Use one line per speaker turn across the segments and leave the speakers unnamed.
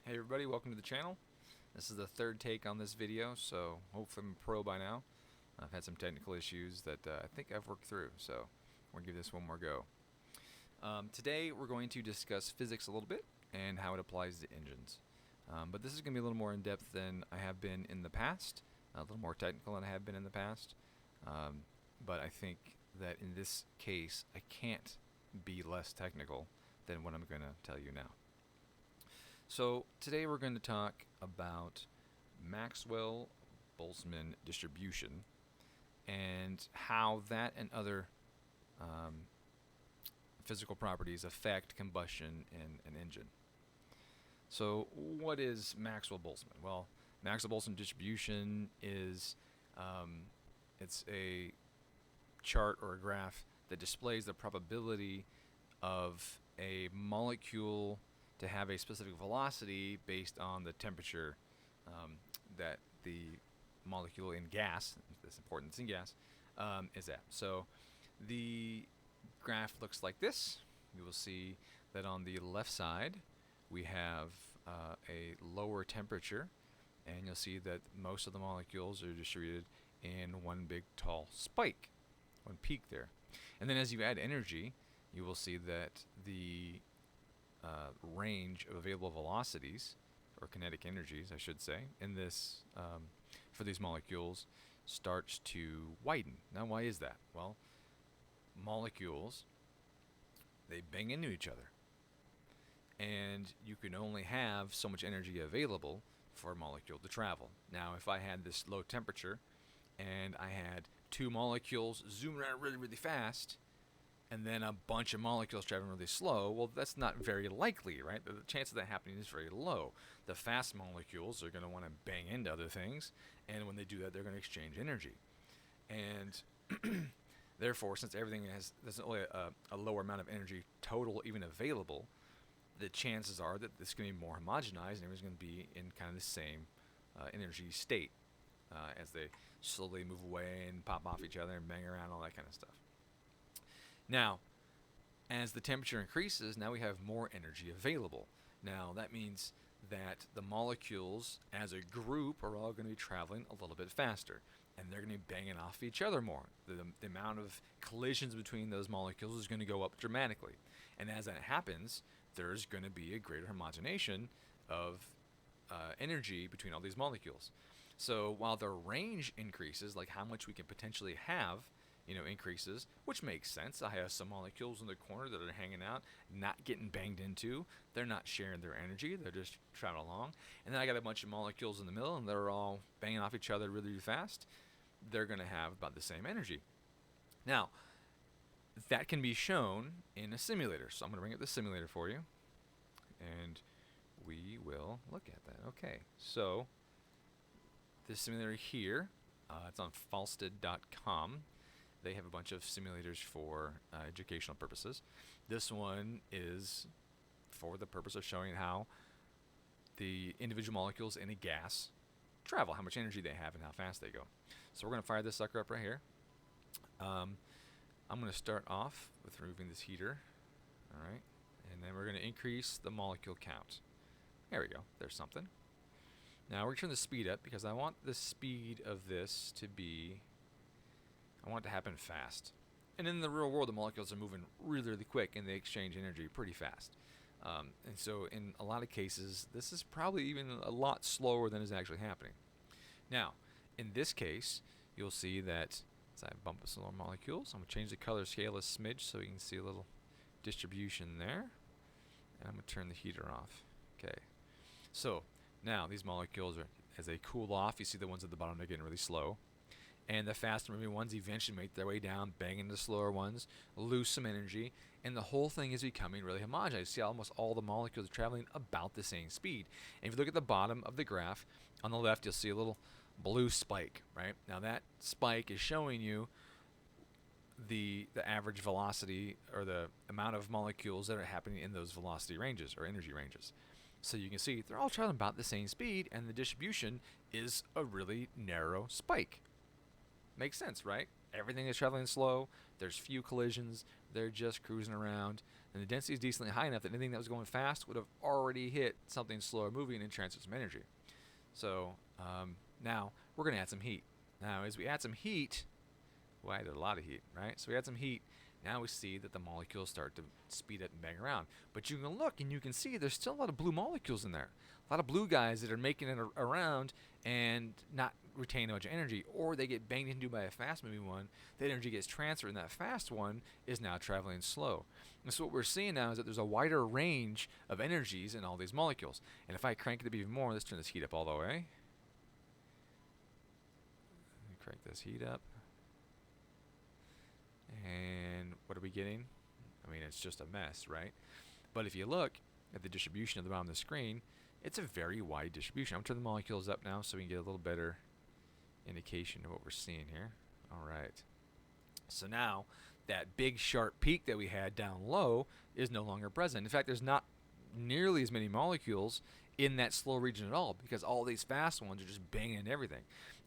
Hey everybody, welcome to the channel. This is the third take on this video, so hopefully I'm a pro by now. I've had some technical issues that I think I've worked through, so we'll give this one more go. Today we're going to discuss physics a little bit and how it applies to engines. But this is going to be a little more in-depth than I have been in the past, a little more technical than I have been in the past. But I think that in this case I can't be less technical than what I'm going to tell you now. So today we're going to talk about Maxwell-Bolzmann distribution and how that and other physical properties affect combustion in an engine. So what is Maxwell-Boltzmann? Well, Maxwell-Boltzmann distribution is it's a chart or a graph that displays the probability of a molecule to have a specific velocity based on the temperature that the molecule in gas, that's important, it's in gas, is at. So the graph looks like this. You will see that on the left side we have a lower temperature, and you'll see that most of the molecules are distributed in one big tall spike, one peak there. And then as you add energy, you will see that the range of available velocities, or kinetic energies I should say, in this for these molecules starts to widen. Now why is that? Well, molecules, they bang into each other, and you can only have so much energy available for a molecule to travel. Now if I had this low temperature and I had two molecules zooming around really, really fast, and then a bunch of molecules traveling really slow, well, that's not very likely, right? The chance of that happening is very low. The fast molecules are going to want to bang into other things, and when they do that, they're going to exchange energy. And therefore, since everything there's only a lower amount of energy total even available, the chances are that this is going to be more homogenized, and everyone's going to be in kind of the same energy state as they slowly move away and pop off each other and bang around, all that kind of stuff. Now, as the temperature increases, now we have more energy available. Now, that means that the molecules as a group are all going to be traveling a little bit faster, and they're going to be banging off each other more. The amount of collisions between those molecules is going to go up dramatically. And as that happens, there's going to be a greater homogenation of energy between all these molecules. So while the range increases, like how much we can potentially have, increases, which makes sense. I have some molecules in the corner that are hanging out, not getting banged into. They're not sharing their energy. They're just traveling along. And then I got a bunch of molecules in the middle, and they're all banging off each other really, really fast. They're going to have about the same energy. Now, that can be shown in a simulator. So I'm going to bring up the simulator for you, and we will look at that. Okay, so this simulator here, it's on falsted.com. They have a bunch of simulators for educational purposes. This one is for the purpose of showing how the individual molecules in a gas travel, how much energy they have and how fast they go. So we're going to fire this sucker up right here. I'm going to start off with removing this heater. All right, and then we're going to increase the molecule count. There we go. There's something. Now we're going to turn the speed up because I want the speed of this to be, I want it to happen fast. And in the real world, the molecules are moving really, really quick, and they exchange energy pretty fast. And so in a lot of cases, this is probably even a lot slower than is actually happening. Now, in this case, you'll see that as I bump up some more molecules, I'm going to change the color scale a smidge so you can see a little distribution there. And I'm going to turn the heater off. Okay. So now these molecules are, as they cool off, you see the ones at the bottom are getting really slow. And the faster moving ones eventually make their way down, bang into the slower ones, lose some energy, and the whole thing is becoming really homogeneous. See, almost all the molecules are traveling about the same speed. And if you look at the bottom of the graph, on the left you'll see a little blue spike, right? Now that spike is showing you the average velocity, or the amount of molecules that are happening in those velocity ranges or energy ranges. So you can see they're all traveling about the same speed, and the distribution is a really narrow spike. Makes sense, right? Everything is traveling slow. There's few collisions. They're just cruising around. And the density is decently high enough that anything that was going fast would have already hit something slower moving and transferred some energy. So now we're going to add some heat. Now as we add some heat, well, I added a lot of heat, right? So we add some heat. Now we see that the molecules start to speed up and bang around. But you can look and you can see there's still a lot of blue molecules in there. A lot of blue guys that are making it around and not retain much energy, or they get banged into by a fast-moving one. The energy gets transferred, and that fast one is now traveling slow. And so what we're seeing now is that there's a wider range of energies in all these molecules. And if I crank it up even more, let's turn this heat up all the way. Let me crank this heat up. And what are we getting? I mean, it's just a mess, right? But if you look at the distribution at the bottom of the screen, it's a very wide distribution. I'm going to turn the molecules up now so we can get a little better indication of what we're seeing here. All right. So now that big sharp peak that we had down low is no longer present. In fact, there's not nearly as many molecules in that slow region at all because all these fast ones are just banging into everything.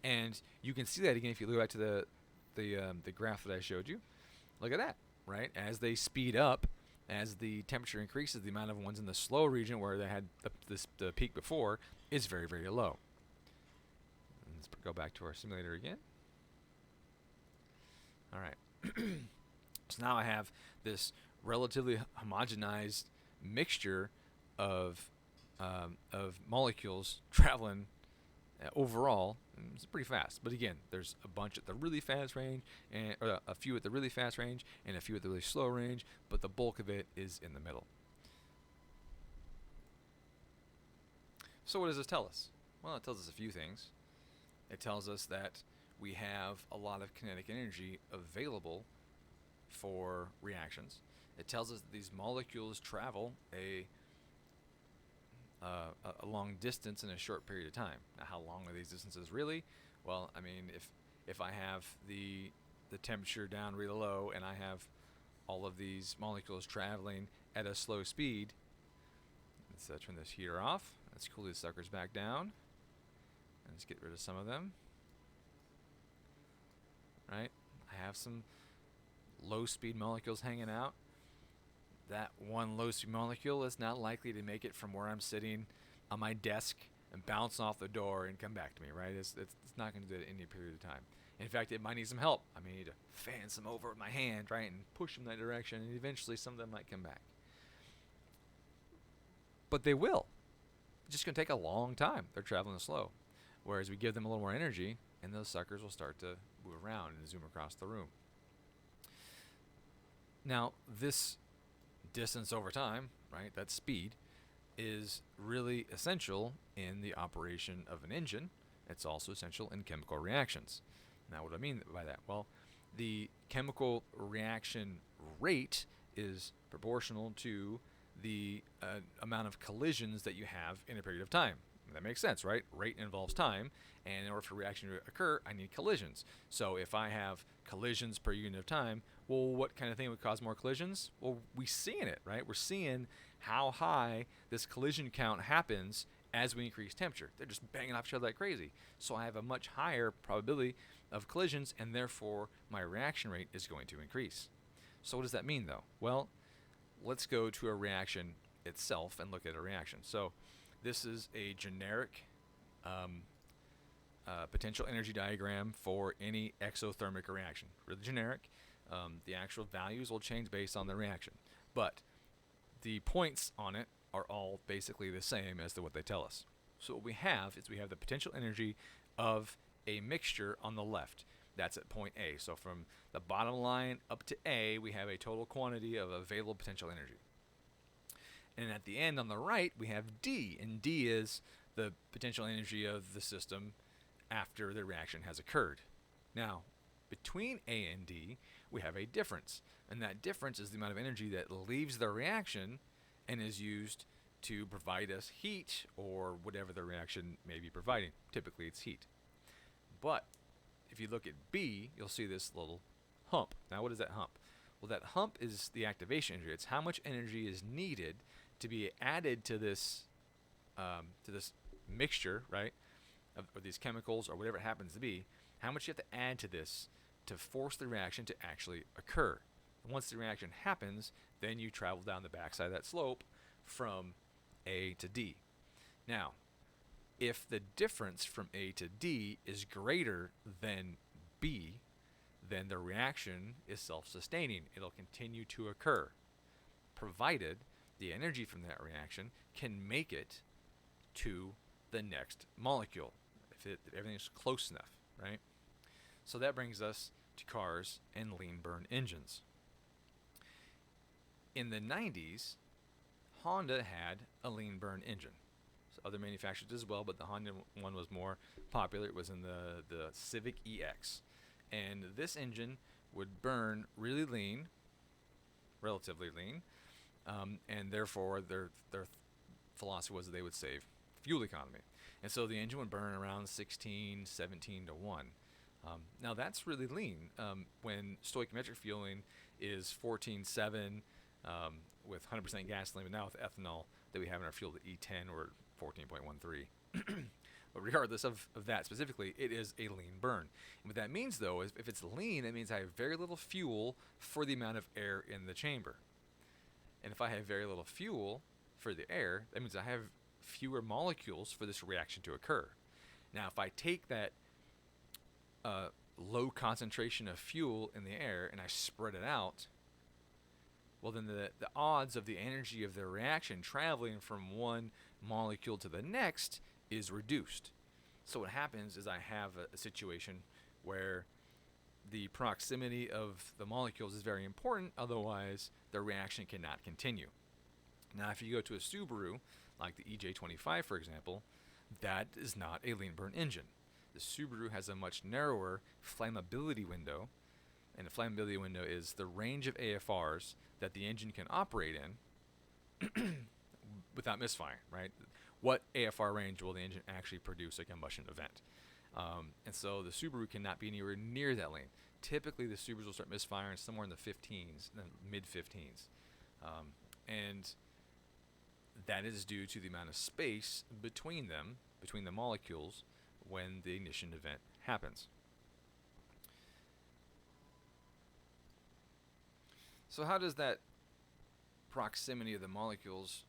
And you can see that again if you look back to the graph that I showed you. Look at that, right? As they speed up, as the temperature increases, the amount of ones in the slow region where they had the peak before is very, very low. Let's go back to our simulator again. All right. So now I have this relatively homogenized mixture of molecules traveling overall. It's pretty fast, but again, there's a bunch at the really fast range, and a few at the really fast range, and a few at the really slow range, but the bulk of it is in the middle. So what does this tell us? Well, it tells us a few things. It tells us that we have a lot of kinetic energy available for reactions. It tells us that these molecules travel a long distance in a short period of time. Now, how long are these distances really? Well, I mean, if I have the temperature down really low and I have all of these molecules traveling at a slow speed, let's turn this heater off. Let's cool these suckers back down. And let's get rid of some of them. Right? I have some low speed molecules hanging out. That one low speed molecule is not likely to make it from where I'm sitting on my desk and bounce off the door and come back to me, right? It's not going to do it in any period of time. In fact, it might need some help. I may need to fan some over with my hand, right, and push them that direction, and eventually some of them might come back. But they will. It's just going to take a long time. They're traveling slow. Whereas we give them a little more energy, and those suckers will start to move around and zoom across the room. Now, this distance over time, right, that speed, is really essential in the operation of an engine. It's also essential in chemical reactions. Now, what do I mean by that? Well, the chemical reaction rate is proportional to the amount of collisions that you have in a period of time. That makes sense, right? Rate involves time, and in order for a reaction to occur, I need collisions. So if I have collisions per unit of time, well, what kind of thing would cause more collisions? Well, we're seeing it, right? We're seeing how high this collision count happens as we increase temperature. They're just banging off each other like crazy. So I have a much higher probability of collisions, and therefore my reaction rate is going to increase. So what does that mean, though? Well, let's go to a reaction itself and look at a reaction. So this is a generic potential energy diagram for any exothermic reaction. Really generic. The actual values will change based on the reaction, but the points on it are all basically the same as to what they tell us. So what we have is we have the potential energy of a mixture on the left. That's at point A. So from the bottom line up to A, we have a total quantity of available potential energy. And at the end on the right, we have D, and D is the potential energy of the system after the reaction has occurred. Now, between A and D, we have a difference, and that difference is the amount of energy that leaves the reaction and is used to provide us heat or whatever the reaction may be providing. Typically, it's heat. But if you look at B, you'll see this little hump. Now, what is that hump? Well, that hump is the activation energy. It's how much energy is needed to be added to this mixture, right, of these chemicals or whatever it happens to be. How much you have to add to this to force the reaction to actually occur. And once the reaction happens, Then you travel down the backside of that slope from A to D. Now, if the difference from A to D is greater than B, then the reaction is self-sustaining. It'll continue to occur, provided the energy from that reaction can make it to the next molecule, if everything's close enough, right? So that brings us to cars and lean burn engines. In the 90s, Honda had a lean burn engine. So other manufacturers as well, but the Honda one was more popular. It was in the Civic EX. And this engine would burn really lean, relatively lean, and therefore their philosophy was that they would save fuel economy. And so the engine would burn around 16, 17 to 1. Now that's really lean when stoichiometric fueling is 14.7 with 100% gasoline, but now with ethanol that we have in our fuel, the E10 or 14.13. But regardless of that specifically, it is a lean burn. And what that means, though, is if it's lean, that means I have very little fuel for the amount of air in the chamber. And if I have very little fuel for the air, that means I have fewer molecules for this reaction to occur. Now, if I take that low concentration of fuel in the air and I spread it out, well, then the odds of the energy of the reaction traveling from one molecule to the next is reduced. So what happens is I have a situation where the proximity of the molecules is very important, otherwise the reaction cannot continue. Now, if you go to a Subaru, like the EJ25 for example, that is not a lean burn engine. The Subaru has a much narrower flammability window, and the flammability window is the range of AFRs that the engine can operate in without misfiring, right? What AFR range will the engine actually produce a combustion event? And so the Subaru cannot be anywhere near that lane. Typically, the Subarus will start misfiring somewhere in the 15s, mid-15s. And that is due to the amount of space between them, between the molecules, when the ignition event happens. So how does that proximity of the molecules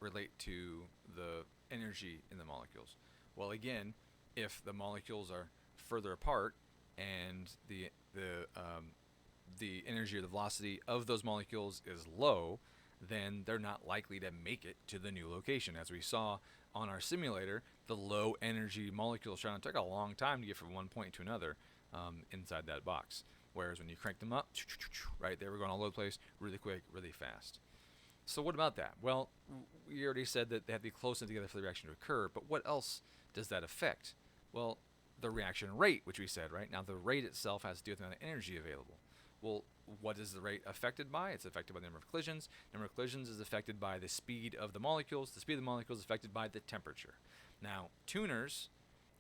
relate to the energy in the molecules? Well, again, if the molecules are further apart and the energy or the velocity of those molecules is low, then they're not likely to make it to the new location. As we saw on our simulator, the low energy molecules trying to take a long time to get from one point to another inside that box. Whereas when you crank them up, right, they were going all over the place really quick, really fast. So what about that? Well, we already said that they have to be close enough together for the reaction to occur, but what else does that affect? Well, the reaction rate, which we said, right? Now, the rate itself has to do with the amount of energy available. Well, what is the rate affected by? It's affected by the number of collisions. Number of collisions is affected by the speed of the molecules. The speed of the molecules is affected by the temperature. Now, tuners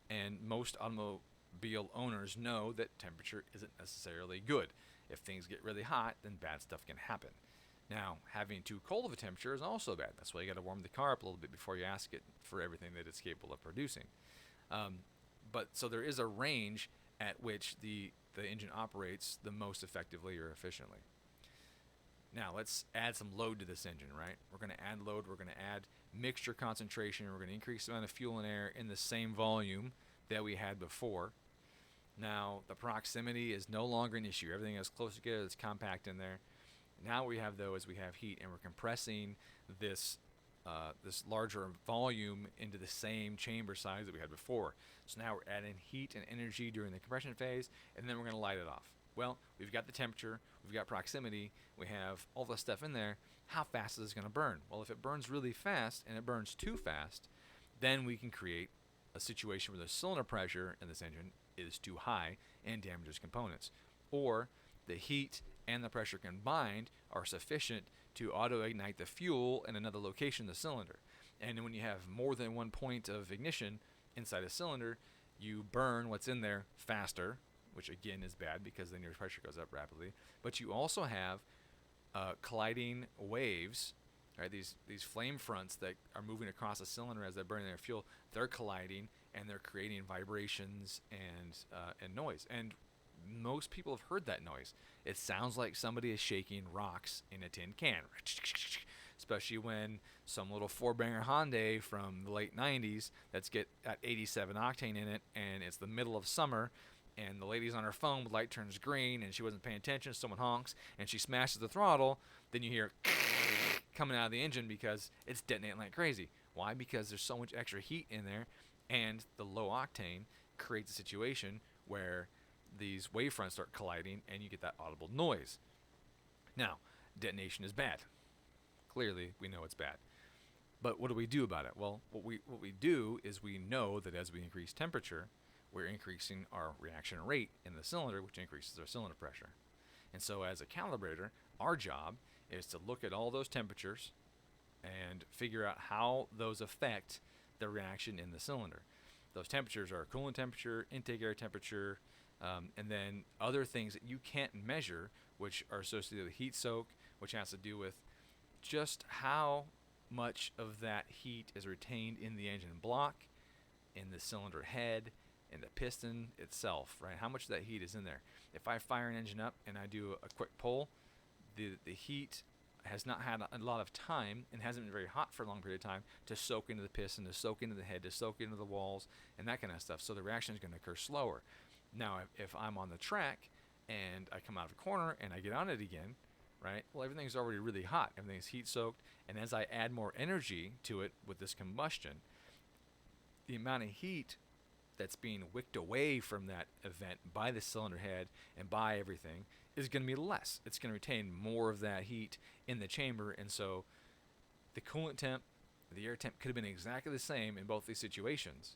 and most automobile owners know that temperature isn't necessarily good. If things get really hot, then bad stuff can happen. Now, having too cold of a temperature is also bad. That's why you got to warm the car up a little bit before you ask it for everything that it's capable of producing. But so there is a range at which the engine operates the most effectively or efficiently. Now, let's add some load to this engine, right? We're going to add load. We're going to add mixture concentration. We're going to increase the amount of fuel and air in the same volume that we had before. Now, the proximity is no longer an issue. Everything is close together. It's compact in there. Now what we have, though, is we have heat, and we're compressing this larger volume into the same chamber size that we had before. So now we're adding heat and energy during the compression phase, and then we're going to light it off. Well, we've got the temperature, we've got proximity, we have all this stuff in there. How fast is this going to burn? Well, if it burns really fast and it burns too fast, then we can create a situation where the cylinder pressure in this engine is too high and damages components. Or the heat and the pressure combined are sufficient to auto-ignite the fuel in another location in the cylinder. And when you have more than one point of ignition inside a cylinder, you burn what's in there faster, which again is bad because then your pressure goes up rapidly. But you also have colliding waves, right? These flame fronts that are moving across a cylinder as they're burning their fuel. They're colliding and they're creating vibrations and noise. And Most people have heard that noise. It sounds like somebody is shaking rocks in a tin can, especially when some little four-banger Hyundai from the late 90s that's got 87 octane in it, and it's the middle of summer, and the lady's on her phone, the light turns green, and she wasn't paying attention, someone honks, and she smashes the throttle, then you hear coming out of the engine because it's detonating like crazy. Why? Because there's so much extra heat in there, and the low octane creates a situation where these wavefronts start colliding and you get that audible noise. Now, detonation is bad. Clearly, we know it's bad. But what do we do about it? Well, what we do is we know that as we increase temperature, we're increasing our reaction rate in the cylinder, which increases our cylinder pressure. And so as a calibrator, our job is to look at all those temperatures and figure out how those affect the reaction in the cylinder. Those temperatures are coolant temperature, intake air temperature, and then other things that you can't measure, which are associated with heat soak, which has to do with just how much of that heat is retained in the engine block, in the cylinder head, in the piston itself, right? How much of that heat is in there? If I fire an engine up and I do a quick pull, the heat has not had a lot of time and hasn't been very hot for a long period of time to soak into the piston, to soak into the head, to soak into the walls, and that kind of stuff. So the reaction is going to occur slower. Now, if I'm on the track and I come out of a corner and I get on it again, right? Well, everything's already really hot. Everything's heat soaked. And as I add more energy to it with this combustion, the amount of heat that's being wicked away from that event by the cylinder head and by everything is going to be less. It's going to retain more of that heat in the chamber, and so the coolant temp, the air temp could have been exactly the same in both these situations,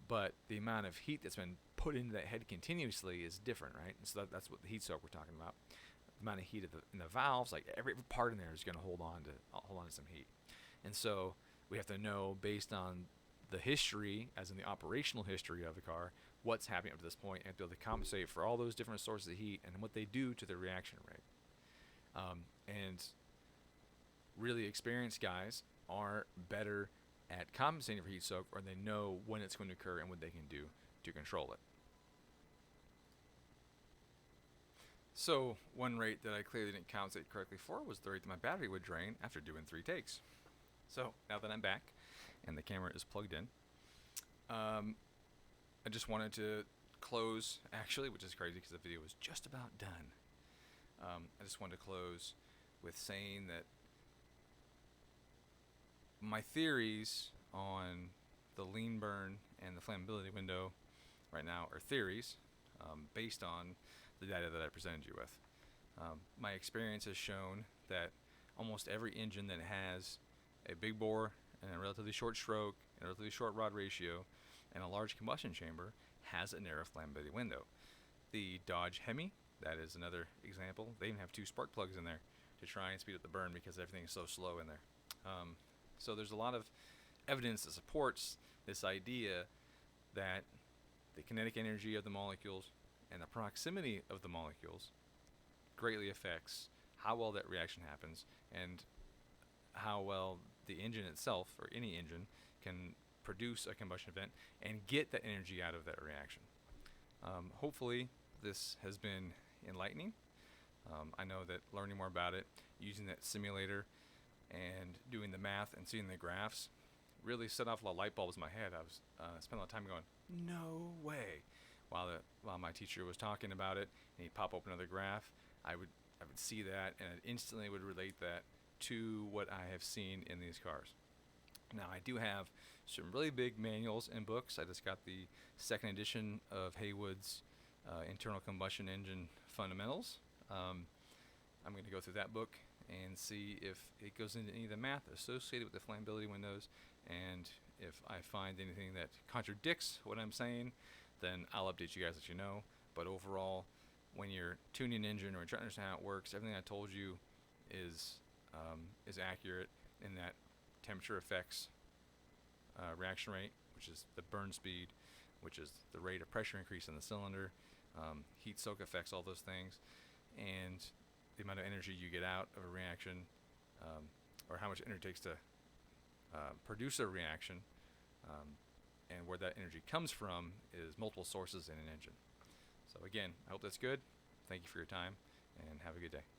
but the amount of heat that's been put into that head continuously is different, right? And so that's what the heat soak we're talking about. The amount of heat in the valves, like every part in there is going to hold on to some heat, and so we have to know based on the history, as in the operational history of the car, what's happening up to this point, and be able to compensate for all those different sources of heat and what they do to the reaction rate. And really experienced guys are better at compensating for heat soak, or they know when it's going to occur and what they can do to control it. So one rate that I clearly didn't compensate correctly for was the rate that my battery would drain after doing 3 takes. So now that I'm back and the camera is plugged in, I just wanted to close, actually, which is crazy because the video was just about done. I just wanted to close with saying that my theories on the lean burn and the flammability window right now are theories based on the data that I presented you with. My experience has shown that almost every engine that has a big bore and a relatively short stroke and a relatively short rod ratio and a large combustion chamber has a narrow flammability window. The Dodge Hemi, that is another example. They even have 2 spark plugs in there to try and speed up the burn because everything is so slow in there. So there's a lot of evidence that supports this idea that the kinetic energy of the molecules and the proximity of the molecules greatly affects how well that reaction happens and how well the engine itself, or any engine, can produce a combustion event and get that energy out of that reaction. Hopefully this has been enlightening. I know that learning more about it, using that simulator and doing the math and seeing the graphs really set off a lot of light bulbs in my head. I was spent a lot of time going, no way, while my teacher was talking about it, and he'd pop open another graph. I would see that, and it instantly would relate that to what I have seen in these cars. Now, I do have some really big manuals and books. I just got the 2nd edition of Haywood's Internal Combustion Engine Fundamentals. I'm going to go through that book and see if it goes into any of the math associated with the flammability windows, and if I find anything that contradicts what I'm saying, then I'll update you guys, let you know. But overall, when you're tuning an engine or trying to understand how it works, everything I told you is accurate in that temperature affects reaction rate, which is the burn speed, which is the rate of pressure increase in the cylinder. Heat soak affects all those things, and the amount of energy you get out of a reaction, or how much energy it takes to produce a reaction, and where that energy comes from is multiple sources in an engine. So again, I hope that's good. Thank you for your time, and have a good day.